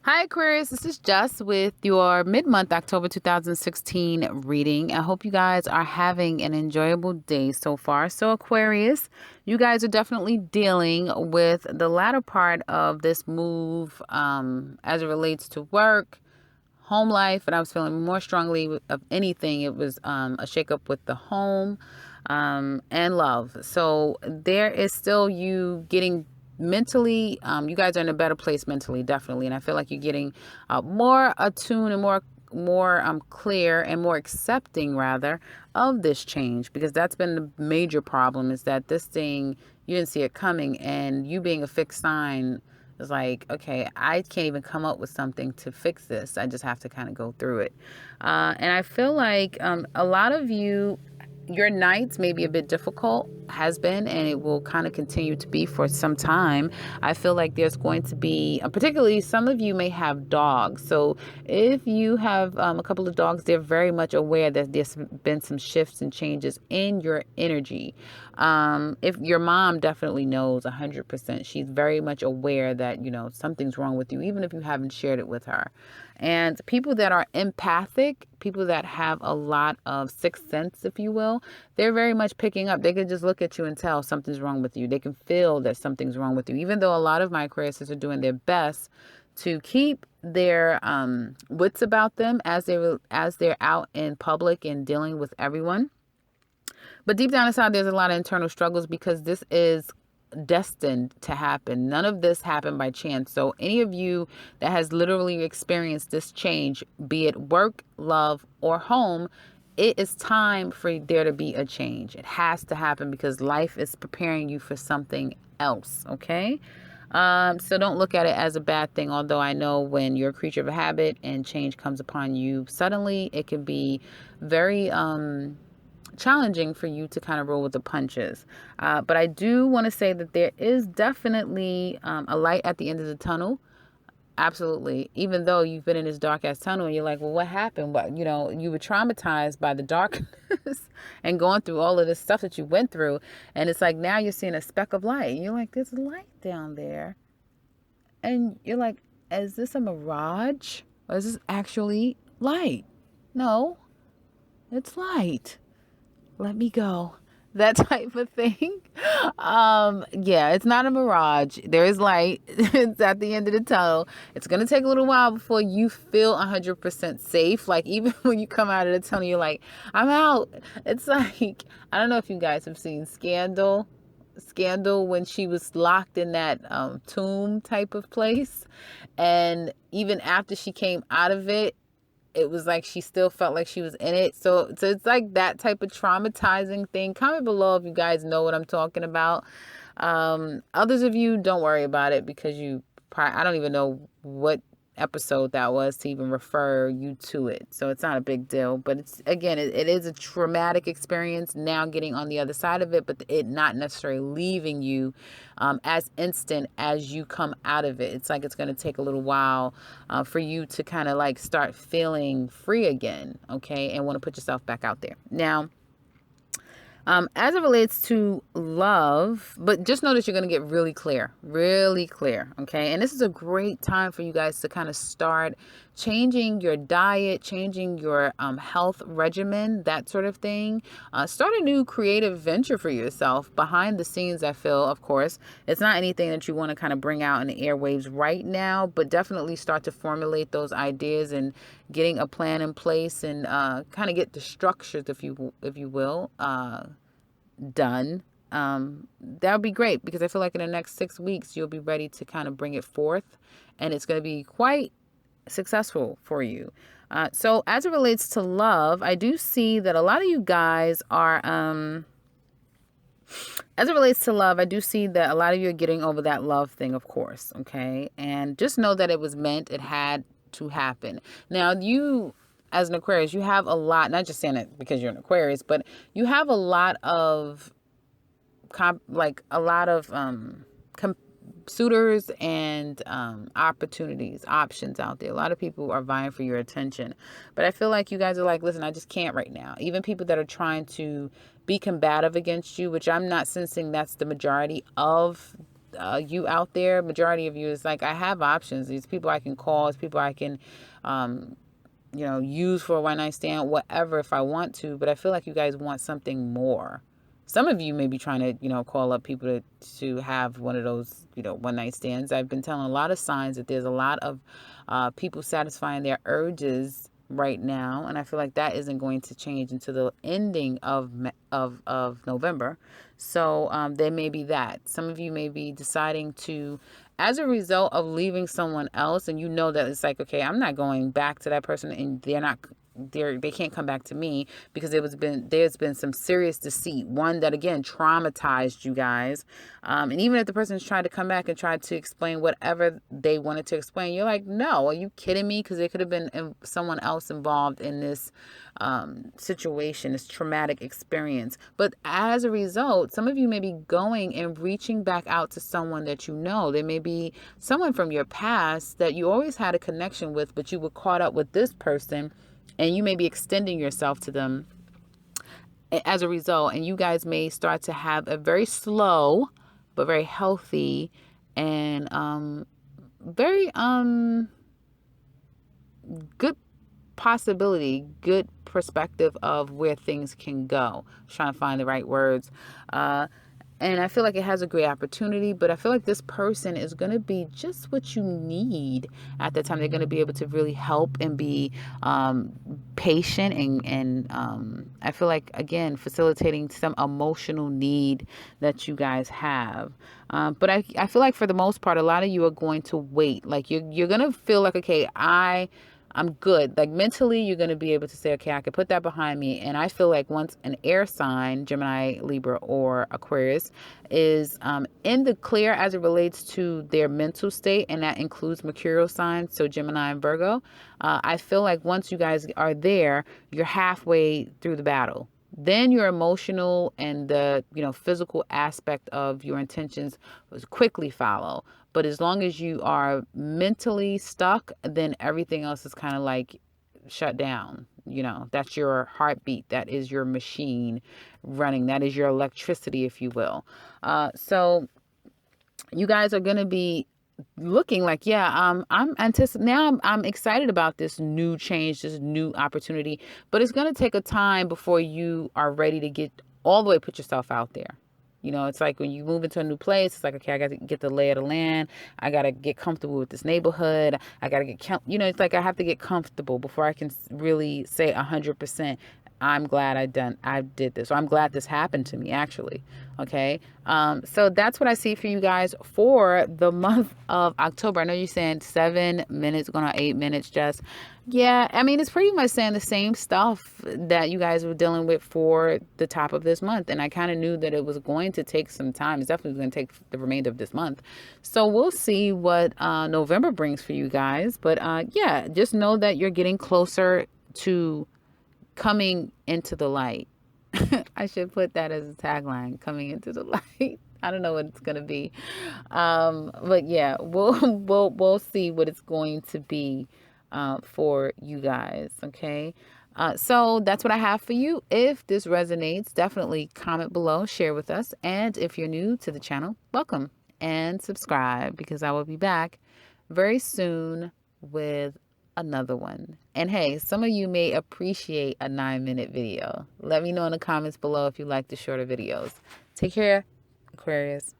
Hi, Aquarius. This is Jess with your mid-month October 2016 reading. I hope you guys are having an enjoyable day so far. So, Aquarius, you guys are definitely dealing with the latter part of this move as it relates to work, home life, and I was feeling more strongly of anything. It was a shakeup with the home and love. So, there is still you getting mentally, you guys are in a better place mentally, definitely, and I feel like you're getting more attuned and more clear and more accepting rather of this change, because that's been the major problem, is that this thing, you didn't see it coming, and you being a fixed sign is like, okay, I can't even come up with something to fix this. I just have to kind of go through it. And I feel like a lot of you, your nights may be a bit difficult, has been, and it will kind of continue to be for some time. I feel like there's going to be, particularly some of you may have dogs. So if you have a couple of dogs, they're very much aware that there's been some shifts and changes in your energy. If your mom definitely knows 100%, she's very much aware that, something's wrong with you, even if you haven't shared it with her. And people that are empathic, people that have a lot of sixth sense, if you will, they're very much picking up. They can just look at you and tell something's wrong with you. They can feel that something's wrong with you, even though a lot of my Aquariuses are doing their best to keep their wits about them as they're out in public and dealing with everyone. But deep down inside, there's a lot of internal struggles, because this is destined to happen. None of this happened by chance. So any of you that has literally experienced this change, be it work, love, or home, it is time for there to be a change. It has to happen, because life is preparing you for something else. Okay. So don't look at it as a bad thing. Although I know when you're a creature of a habit and change comes upon you suddenly, it can be very, challenging for you to kind of roll with the punches. But I do want to say that there is definitely a light at the end of the tunnel. Absolutely. Even though you've been in this dark ass tunnel and you're like, well, what happened? But you were traumatized by the darkness and going through all of this stuff that you went through. And it's like, now you're seeing a speck of light. And you're like, there's a light down there. And you're like, is this a mirage? Or is this actually light? No, it's light. Let me go. That type of thing. Yeah, it's not a mirage. There is light. It's at the end of the tunnel. It's going to take a little while before you feel 100% safe. Like, even when you come out of the tunnel, you're like, I'm out. It's like, I don't know if you guys have seen Scandal, when she was locked in that tomb type of place. And even after she came out of it, it was like she still felt like she was in it. So it's like that type of traumatizing thing. Comment below if you guys know what I'm talking about. Others of you, don't worry about it, because I don't even know what episode that was to even refer you to it. So it's not a big deal. But it is a traumatic experience now getting on the other side of it, but it not necessarily leaving you as instant as you come out of it. It's like it's going to take a little while for you to kind of like start feeling free again, okay, and want to put yourself back out there. Now, as it relates to love, but just notice you're going to get really clear, okay? And this is a great time for you guys to kind of start changing your diet, changing your health regimen, that sort of thing. Start a new creative venture for yourself behind the scenes. I feel, of course, it's not anything that you want to kind of bring out in the airwaves right now, but definitely start to formulate those ideas and getting a plan in place, and kind of get the structures, if you will, done. That would be great, because I feel like in the next 6 weeks you'll be ready to kind of bring it forth, and it's going to be quite successful for you. So as it relates to love, I do see that a lot of you guys are as it relates to love, I do see that a lot of you are getting over that love thing, of course. Okay. And just know that it was meant, it had to happen. Now, you, as an Aquarius, you have a lot, not just saying it because you're an Aquarius, but you have a lot of, suitors and options out there. A lot of people are vying for your attention, but I feel like you guys are like, listen, I just can't right now. Even people that are trying to be combative against you, which I'm not sensing that's the majority of you out there, majority of you, is like, I have options. These people I can call, these people I can, use for a one night stand, whatever, if I want to. But I feel like you guys want something more. Some of you may be trying to, call up people to have one of those, one night stands. I've been telling a lot of signs that there's a lot of people satisfying their urges right now, and I feel like that isn't going to change until the ending of November. So there may be that. Some of you may be deciding to, as a result of leaving someone else, and that it's like, okay, I'm not going back to that person, and they can't come back to me, because there's been some serious deceit, one that again traumatized you guys, and even if the person's tried to come back and tried to explain whatever they wanted to explain, you're like, no, are you kidding me? Because there could have been someone else involved in this situation, this traumatic experience. But as a result, some of you may be going and reaching back out to someone that there may be someone from your past that you always had a connection with, but you were caught up with this person, and you may be extending yourself to them as a result. And you guys may start to have a very slow but very healthy and very good possibility, good perspective of where things can go. I'm trying to find the right words. And I feel like it has a great opportunity, but I feel like this person is going to be just what you need at the time. They're going to be able to really help and be patient and I feel like, again, facilitating some emotional need that you guys have. But I feel like for the most part, a lot of you are going to wait. Like you're going to feel like, okay, I'm good. Like mentally, you're going to be able to say, okay, I can put that behind me. And I feel like once an air sign, Gemini, Libra, or Aquarius, is in the clear as it relates to their mental state, and that includes mercurial signs, so Gemini and Virgo, I feel like once you guys are there, you're halfway through the battle. Then your emotional and the physical aspect of your intentions quickly follow. But as long as you are mentally stuck, then everything else is kind of like shut down. That's your heartbeat. That is your machine running. That is your electricity, if you will. So you guys are going to be looking like, I'm excited about this new change, this new opportunity, but it's going to take a time before you are ready to get all the way, put yourself out there. It's like when you move into a new place, it's like, okay, I got to get the lay of the land. I got to get comfortable with this neighborhood. I got to it's like I have to get comfortable before I can really say 100%. I'm glad I did this. Or I'm glad this happened to me, actually. Okay. So that's what I see for you guys for the month of October. I know you're saying 7 minutes, going on 8 minutes, Jess. Yeah. I mean, it's pretty much saying the same stuff that you guys were dealing with for the top of this month. And I kind of knew that it was going to take some time. It's definitely going to take the remainder of this month. So we'll see what November brings for you guys. But just know that you're getting closer to coming into the light. I should put that as a tagline, coming into the light. I don't know what it's going to be. But yeah, we'll see what it's going to be for you guys. Okay. So that's what I have for you. If this resonates, definitely comment below, share with us. And if you're new to the channel, welcome and subscribe, because I will be back very soon with another one. And hey, some of you may appreciate a 9-minute video. Let me know in the comments below if you like the shorter videos. Take care, Aquarius.